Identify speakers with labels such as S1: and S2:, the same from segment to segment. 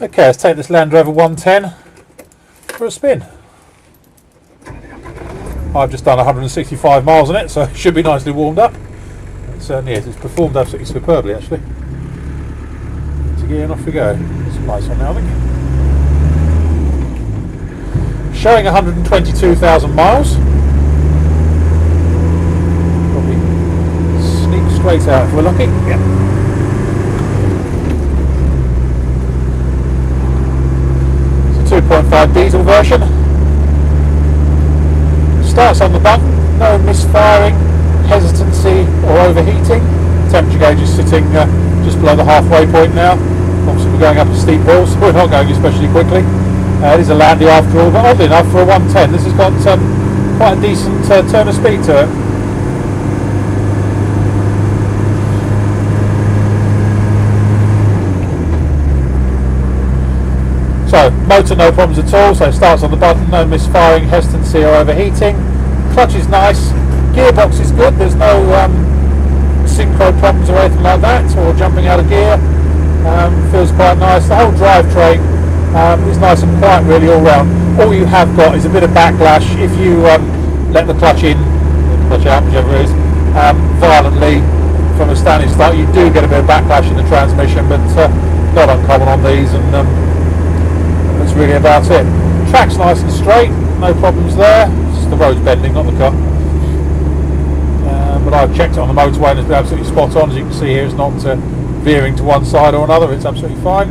S1: Okay, let's take this Land Rover 110 for a spin. I've just done 165 miles on it, so it should be nicely warmed up. It certainly is. It's performed absolutely superbly, actually. Into gear and off we go. There's some lights on now, I think. Showing 122,000 miles. Probably sneak straight out if we're lucky. Yeah. It's a 2.5 diesel version. Starts on the button, no misfiring, hesitancy or overheating. Temperature gauge is sitting just below the halfway point now. Obviously we're going up a steep hill, so we're not going especially quickly. It is a landy after all, but oddly enough for a 110 this has got quite a decent turn of speed to it. So, motor no problems at all, so it starts on the button, no misfiring, hesitancy or overheating. Clutch is nice, gearbox is good, there's no synchro problems or anything like that, or jumping out of gear. Feels quite nice. The whole drivetrain is nice and quiet really all round. All you have got is a bit of backlash if you let the clutch in, clutch out, whichever it is, violently from a standing start. You do get a bit of backlash in the transmission, but not uncommon on these, and that's really about it. Track's nice and straight, no problems there. It's just the road's bending, not the car. But I've checked it on the motorway and it's been absolutely spot on. As you can see here, it's not veering to one side or another, it's absolutely fine.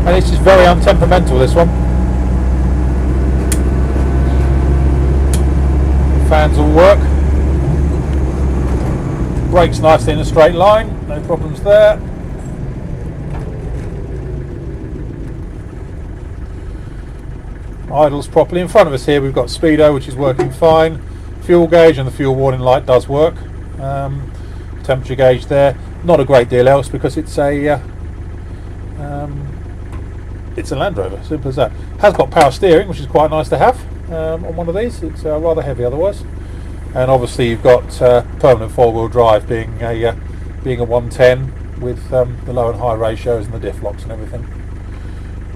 S1: And it's just very untemperamental, this one. Fans all work. Brakes nicely in a straight line, no problems there. Idles properly. In front of us here we've got speedo, which is working fine. Fuel gauge and the fuel warning light does work. Temperature gauge there. Not a great deal else because it's a Land Rover, simple as that. Has got power steering, which is quite nice to have on one of these. It's rather heavy otherwise. And obviously you've got permanent four-wheel drive, being a 110 with the low and high ratios and the diff locks and everything.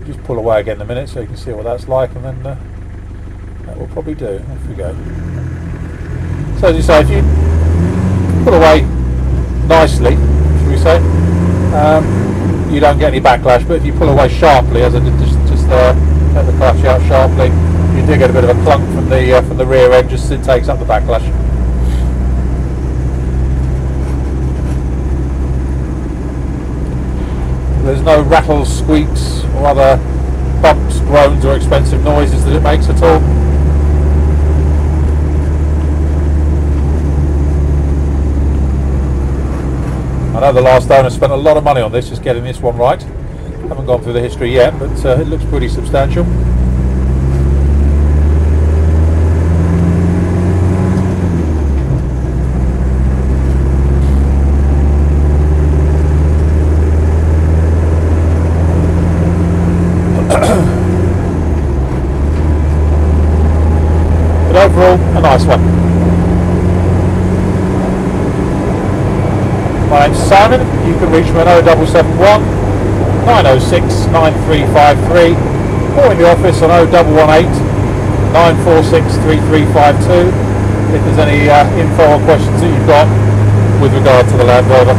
S1: Just pull away again in a minute so you can see what that's like, and then that will probably do. Off we go. So as you say, if you pull away nicely, should we say, you don't get any backlash, but if you pull away sharply, as I did just there, let the clutch out sharply, you do get a bit of a clunk from the rear end, just as it takes up the backlash. There's no rattles, squeaks or other bumps, groans or expensive noises that it makes at all. I know the last owner spent a lot of money on this, just getting this one right. Haven't gone through the history yet, but it looks pretty substantial. But overall, a nice one. My name's Simon. You can reach me on 0771 906 9353 or in the office on 0118 946 3352 if there's any info or questions that you've got with regard to the Land Rover.